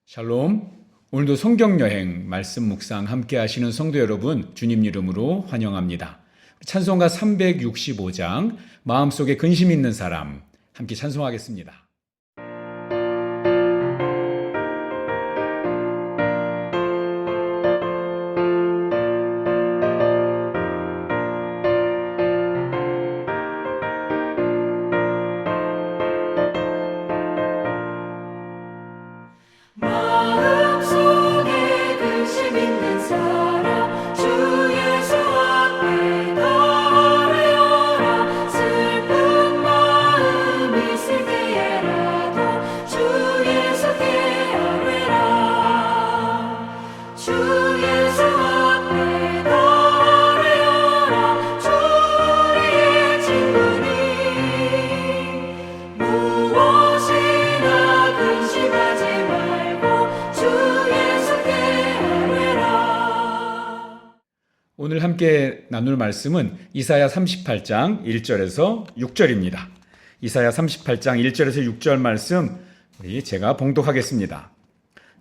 샬롬. 오늘도 성경여행 말씀 묵상 함께 하시는 성도 여러분, 주님 이름으로 환영합니다. 찬송가 365장 마음속에 근심 있는 사람 함께 찬송하겠습니다. 오늘 함께 나눌 말씀은 이사야 38장 1절에서 6절입니다. 이사야 38장 1절에서 6절 말씀 제가 봉독하겠습니다.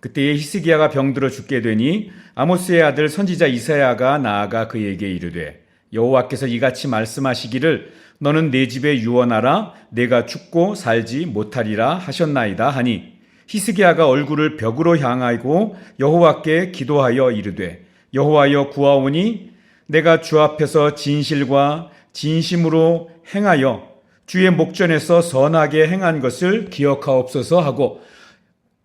그때에 히스기야가 병들어 죽게 되니 아모스의 아들 선지자 이사야가 나아가 그에게 이르되 여호와께서 이같이 말씀하시기를 너는 내 집에 유언하라 내가 죽고 살지 못하리라 하셨나이다 하니 히스기야가 얼굴을 벽으로 향하고 여호와께 기도하여 이르되 여호와여 구하오니 내가 주 앞에서 진실과 진심으로 행하여 주의 목전에서 선하게 행한 것을 기억하옵소서 하고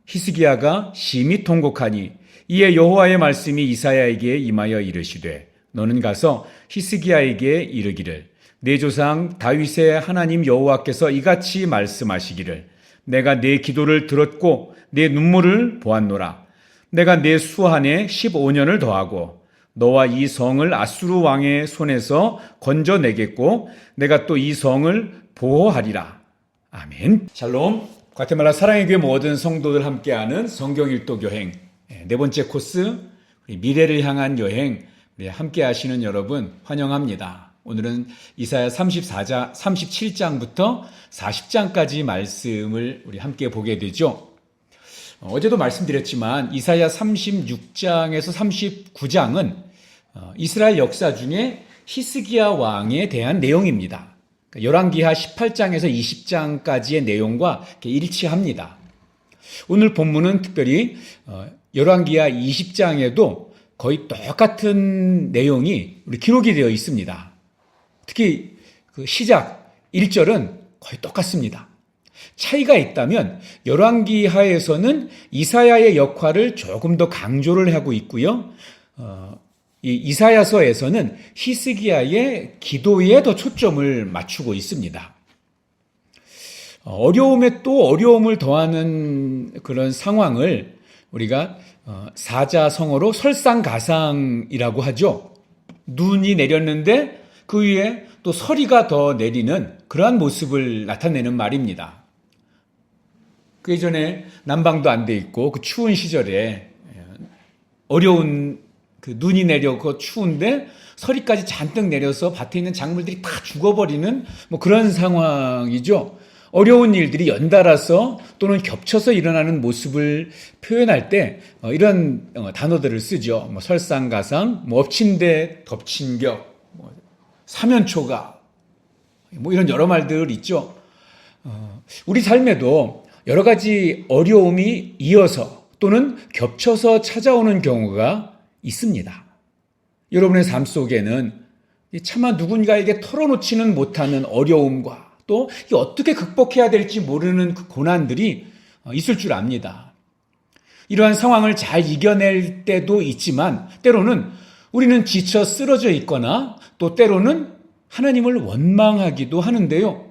히스기야가 심히 통곡하니 이에 여호와의 말씀이 이사야에게 임하여 이르시되 너는 가서 히스기야에게 이르기를 내 조상 다윗의 하나님 여호와께서 이같이 말씀하시기를 내가 내 기도를 들었고 내 눈물을 보았노라. 내가 내 수한에 15년을 더하고 너와 이 성을 아수르 왕의 손에서 건져내겠고 내가 또 이 성을 보호하리라. 아멘. 샬롬. 과테말라 사랑의 교회 모든 성도들 함께하는 성경 일독 여행 네 번째 코스 미래를 향한 여행 함께 하시는 여러분 환영합니다. 오늘은 이사야 37장부터 40장까지 말씀을 우리 함께 보게 되죠. 어제도 말씀드렸지만 이사야 36장에서 39장은 이스라엘 역사 중에 히스기야 왕에 대한 내용입니다. 열왕기하 18장에서 20장까지의 내용과 일치합니다. 오늘 본문은 특별히 열왕기하 20장에도 거의 똑같은 내용이 우리 기록이 되어 있습니다. 특히 그 시작 1절은 거의 똑같습니다. 차이가 있다면 열왕기하에서는 이사야의 역할을 조금 더 강조를 하고 있고요. 이 이사야서에서는 히스기야의 기도에 더 초점을 맞추고 있습니다. 어려움에 또 어려움을 더하는 그런 상황을 우리가 사자성어로 설상가상이라고 하죠. 눈이 내렸는데 그 위에 또 서리가 더 내리는 그러한 모습을 나타내는 말입니다. 그 예전에 난방도 안 돼 있고 그 추운 시절에 어려운 그 눈이 내려고 추운데 서리까지 잔뜩 내려서 밭에 있는 작물들이 다 죽어버리는 뭐 그런 상황이죠. 어려운 일들이 연달아서 또는 겹쳐서 일어나는 모습을 표현할 때 이런 단어들을 쓰죠. 뭐 설상가상, 뭐 엎친 데 덮친 격, 뭐 사면초가, 뭐 이런 여러 말들 있죠. 우리 삶에도 여러 가지 어려움이 이어서 또는 겹쳐서 찾아오는 경우가 있습니다. 여러분의 삶 속에는 차마 누군가에게 털어놓지는 못하는 어려움과 또 어떻게 극복해야 될지 모르는 그 고난들이 있을 줄 압니다. 이러한 상황을 잘 이겨낼 때도 있지만 때로는 우리는 지쳐 쓰러져 있거나 또 때로는 하나님을 원망하기도 하는데요.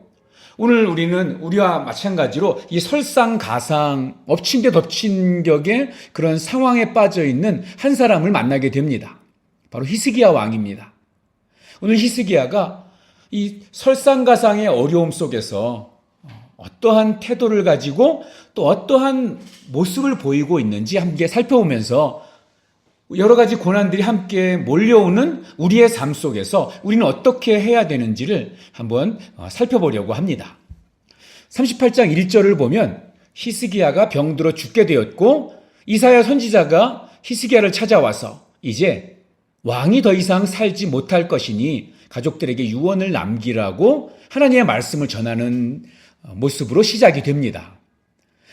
오늘 우리는 우리와 마찬가지로 이 설상가상, 엎친 데 덮친 격의 그런 상황에 빠져 있는 한 사람을 만나게 됩니다. 바로 히스기야 왕입니다. 오늘 히스기야가 이 설상가상의 어려움 속에서 어떠한 태도를 가지고 또 어떠한 모습을 보이고 있는지 함께 살펴보면서 여러 가지 고난들이 함께 몰려오는 우리의 삶 속에서 우리는 어떻게 해야 되는지를 한번 살펴보려고 합니다. 38장 1절을 보면 히스기야가 병들어 죽게 되었고 이사야 선지자가 히스기야를 찾아와서 이제 왕이 더 이상 살지 못할 것이니 가족들에게 유언을 남기라고 하나님의 말씀을 전하는 모습으로 시작이 됩니다.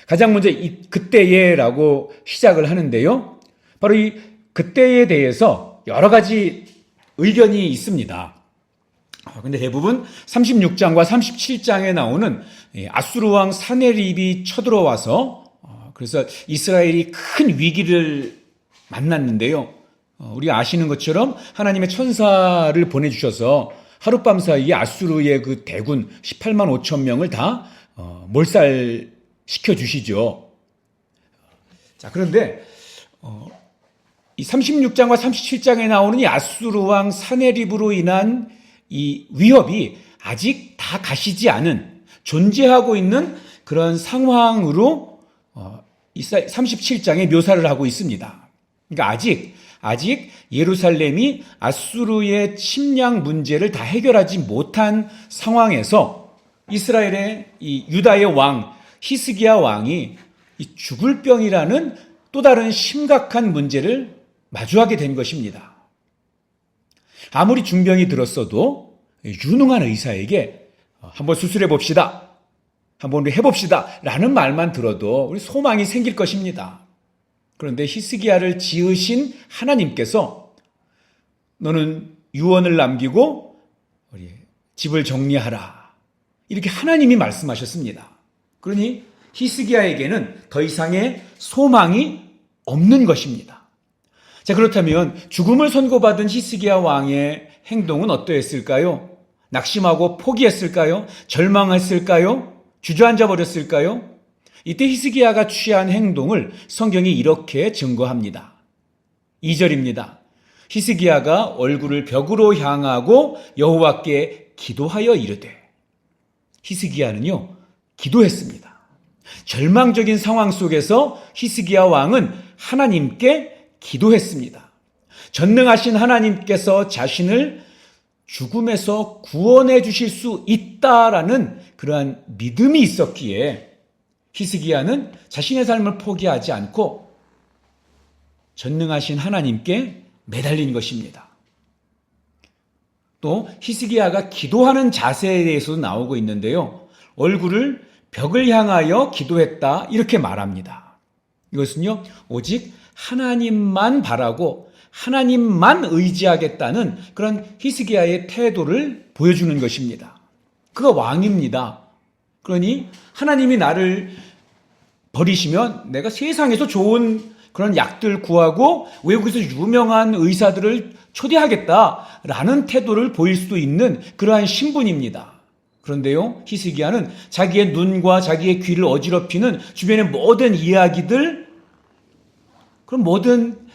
가장 먼저 그때에라고 시작을 하는데요. 바로 이 그때에 대해서 여러 가지 의견이 있습니다. 근데 대부분 36장과 37장에 나오는 아수르 왕 사네립이 쳐들어와서 그래서 이스라엘이 큰 위기를 만났는데요. 우리가 아시는 것처럼 하나님의 천사를 보내주셔서 하룻밤 사이에 아수르의 그 대군 18만 5천 명을 다 몰살시켜 주시죠. 자, 그런데 이 36장과 37장에 나오는 이 아수르 왕 사네립으로 인한 이 위협이 아직 다 가시지 않은 존재하고 있는 그런 상황으로 이 37장에 묘사를 하고 있습니다. 그러니까 아직 예루살렘이 아수르의 침략 문제를 다 해결하지 못한 상황에서 이스라엘의 이 유다의 왕 히스기야 왕이 이 죽을 병이라는 또 다른 심각한 문제를 마주하게 된 것입니다. 아무리 중병이 들었어도 유능한 의사에게 한번 수술해 봅시다, 한번 해봅시다 라는 말만 들어도 우리 소망이 생길 것입니다. 그런데 히스기야를 지으신 하나님께서 너는 유언을 남기고 집을 정리하라, 이렇게 하나님이 말씀하셨습니다. 그러니 히스기야에게는 더 이상의 소망이 없는 것입니다. 자, 그렇다면 죽음을 선고받은 히스기야 왕의 행동은 어떠했을까요? 낙심하고 포기했을까요? 절망했을까요? 주저앉아 버렸을까요? 이때 히스기야가 취한 행동을 성경이 이렇게 증거합니다. 2절입니다. 히스기야가 얼굴을 벽으로 향하고 여호와께 기도하여 이르되. 히스기야는요, 기도했습니다. 절망적인 상황 속에서 히스기야 왕은 하나님께 기도했습니다. 전능하신 하나님께서 자신을 죽음에서 구원해 주실 수 있다라는 그러한 믿음이 있었기에 히스기야는 자신의 삶을 포기하지 않고 전능하신 하나님께 매달린 것입니다. 또 히스기야가 기도하는 자세에 대해서도 나오고 있는데요. 얼굴을 벽을 향하여 기도했다, 이렇게 말합니다. 이것은요, 오직 하나님만 바라고 하나님만 의지하겠다는 그런 히스기야의 태도를 보여주는 것입니다. 그가 왕입니다. 그러니 하나님이 나를 버리시면 내가 세상에서 좋은 그런 약들 구하고 외국에서 유명한 의사들을 초대하겠다라는 태도를 보일 수도 있는 그러한 신분입니다. 그런데요, 히스기야는 자기의 눈과 자기의 귀를 어지럽히는 주변의 모든 이야기들, 그런 모든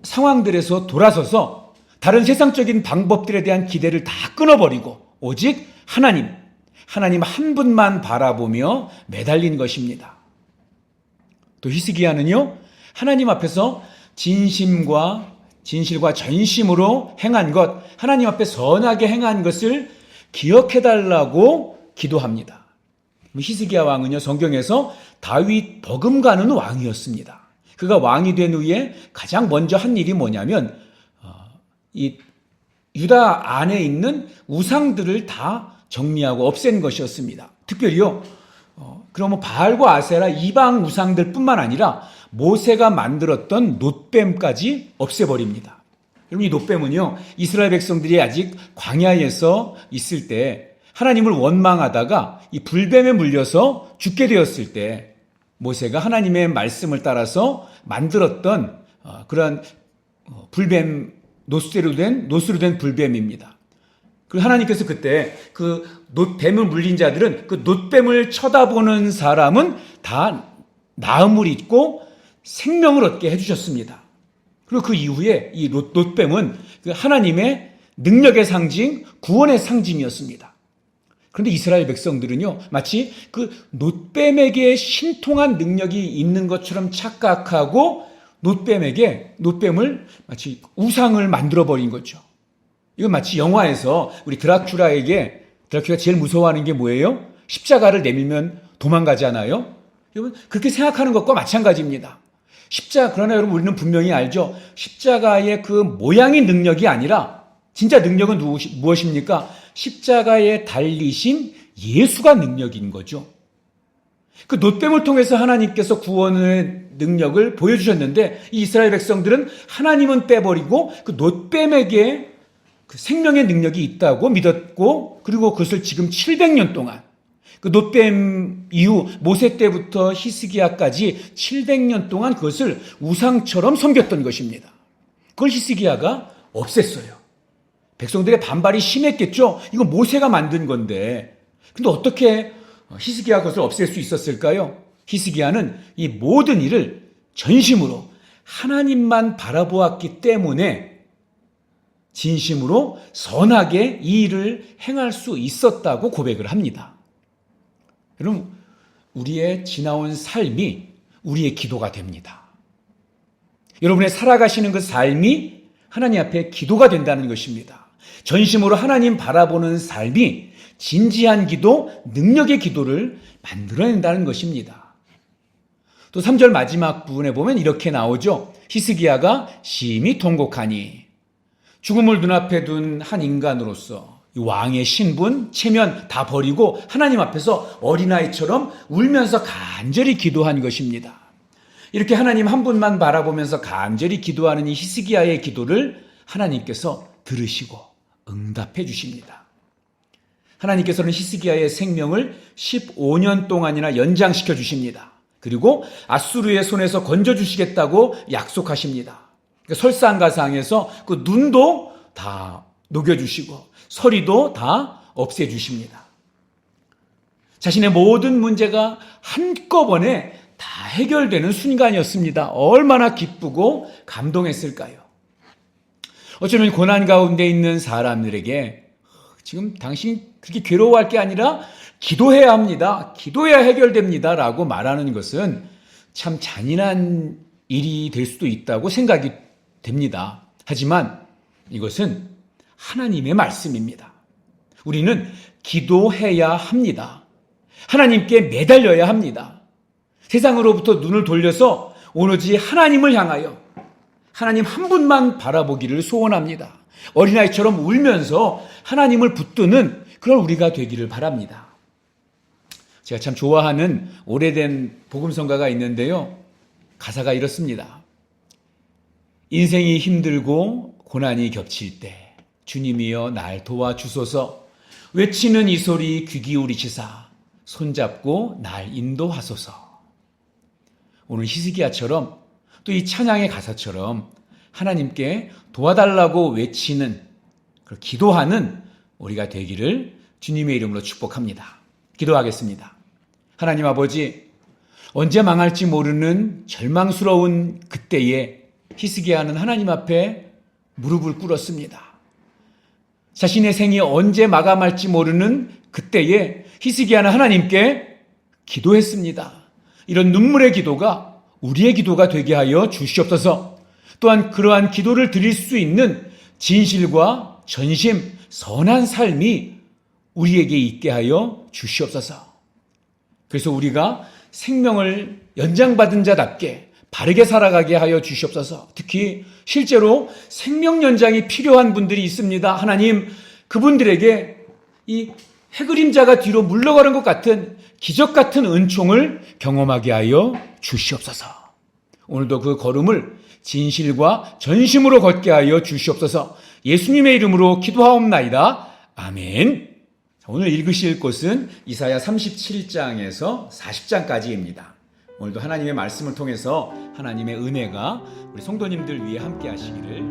상황들에서 돌아서서 다른 세상적인 방법들에 대한 기대를 다 끊어버리고 오직 하나님 한 분만 바라보며 매달린 것입니다. 또 히스기야는요, 하나님 앞에서 진실과 전심으로 행한 것, 하나님 앞에 선하게 행한 것을 기억해달라고 기도합니다. 히스기야 왕은요, 성경에서 다윗 버금가는 왕이었습니다. 그가 왕이 된 후에 가장 먼저 한 일이 뭐냐면 이 유다 안에 있는 우상들을 다 정리하고 없앤 것이었습니다. 특별히요, 그러면 바알과 아세라 이방 우상들 뿐만 아니라 모세가 만들었던 놋뱀까지 없애버립니다. 여러분, 이 놋뱀은요, 이스라엘 백성들이 아직 광야에서 있을 때 하나님을 원망하다가 이 불뱀에 물려서 죽게 되었을 때 모세가 하나님의 말씀을 따라서 만들었던 그런 불뱀, 놋으로 된 불뱀입니다. 그리고 하나님께서 그때 그 놋뱀을 물린 자들은 그 놋뱀을 쳐다보는 사람은 다 나음을 잊고 생명을 얻게 해주셨습니다. 그리고 그 이후에 이 놋뱀은 그 하나님의 능력의 상징, 구원의 상징이었습니다. 그런데 이스라엘 백성들은요, 마치 그 놋뱀에게 신통한 능력이 있는 것처럼 착각하고 놋뱀을 마치 우상을 만들어버린 거죠. 이건 마치 영화에서 우리 드라큘라가 제일 무서워하는 게 뭐예요? 십자가를 내밀면 도망가잖아요. 여러분, 그렇게 생각하는 것과 마찬가지입니다. 그러나 여러분 우리는 분명히 알죠. 십자가의 그 모양이 능력이 아니라 진짜 능력은 무엇입니까? 십자가에 달리신 예수가 능력인 거죠. 그 놋뱀을 통해서 하나님께서 구원의 능력을 보여주셨는데 이 이스라엘 백성들은 하나님은 빼버리고 그 놋뱀에게 그 생명의 능력이 있다고 믿었고 그리고 그것을 지금 700년 동안 그 놋뱀 이후 모세 때부터 히스기야까지 700년 동안 그것을 우상처럼 섬겼던 것입니다. 그걸 히스기야가 없앴어요. 백성들의 반발이 심했겠죠. 이거 모세가 만든 건데. 근데 어떻게 히스기야가 그것을 없앨 수 있었을까요? 히스기야는 이 모든 일을 전심으로 하나님만 바라보았기 때문에 진심으로 선하게 이 일을 행할 수 있었다고 고백을 합니다. 여러분, 우리의 지나온 삶이 우리의 기도가 됩니다. 여러분의 살아가시는 그 삶이 하나님 앞에 기도가 된다는 것입니다. 전심으로 하나님 바라보는 삶이 진지한 기도, 능력의 기도를 만들어낸다는 것입니다. 또 3절 마지막 부분에 보면 이렇게 나오죠. 히스기야가 심히 통곡하니 죽음을 눈앞에 둔 한 인간으로서 왕의 신분, 체면 다 버리고 하나님 앞에서 어린아이처럼 울면서 간절히 기도한 것입니다. 이렇게 하나님 한 분만 바라보면서 간절히 기도하는 이 히스기야의 기도를 하나님께서 들으시고 응답해 주십니다. 하나님께서는 히스기야의 생명을 15년 동안이나 연장시켜 주십니다. 그리고 아수르의 손에서 건져주시겠다고 약속하십니다. 설상가상에서 그 눈도 다 녹여주시고 서리도 다 없애주십니다. 자신의 모든 문제가 한꺼번에 다 해결되는 순간이었습니다. 얼마나 기쁘고 감동했을까요? 어쩌면 고난 가운데 있는 사람들에게 지금 당신이 그렇게 괴로워할 게 아니라 기도해야 합니다. 기도해야 해결됩니다. 라고 말하는 것은 참 잔인한 일이 될 수도 있다고 생각이 됩니다. 하지만 이것은 하나님의 말씀입니다. 우리는 기도해야 합니다. 하나님께 매달려야 합니다. 세상으로부터 눈을 돌려서 오로지 하나님을 향하여 하나님 한 분만 바라보기를 소원합니다. 어린아이처럼 울면서 하나님을 붙드는 그런 우리가 되기를 바랍니다. 제가 참 좋아하는 오래된 복음성가가 있는데요. 가사가 이렇습니다. 인생이 힘들고 고난이 겹칠 때 주님이여 날 도와주소서 외치는 이 소리 귀 기울이시사 손잡고 날 인도하소서. 오늘 히스기야처럼 또 이 찬양의 가사처럼 하나님께 도와달라고 외치는 기도하는 우리가 되기를 주님의 이름으로 축복합니다. 기도하겠습니다. 하나님 아버지, 언제 망할지 모르는 절망스러운 그때에 히스기야는 하나님 앞에 무릎을 꿇었습니다. 자신의 생이 언제 마감할지 모르는 그때에 히스기야는 하나님께 기도했습니다. 이런 눈물의 기도가 우리의 기도가 되게 하여 주시옵소서. 또한 그러한 기도를 드릴 수 있는 진실과 전심, 선한 삶이 우리에게 있게 하여 주시옵소서. 그래서 우리가 생명을 연장받은 자답게 바르게 살아가게 하여 주시옵소서. 특히 실제로 생명 연장이 필요한 분들이 있습니다. 하나님, 그분들에게 이 해그림자가 뒤로 물러가는 것 같은 기적 같은 은총을 경험하게 하여 주시옵소서. 오늘도 그 걸음을 진실과 전심으로 걷게 하여 주시옵소서. 예수님의 이름으로 기도하옵나이다. 아멘. 오늘 읽으실 곳은 이사야 37장에서 40장까지입니다. 오늘도 하나님의 말씀을 통해서 하나님의 은혜가 우리 성도님들 위해 함께 하시기를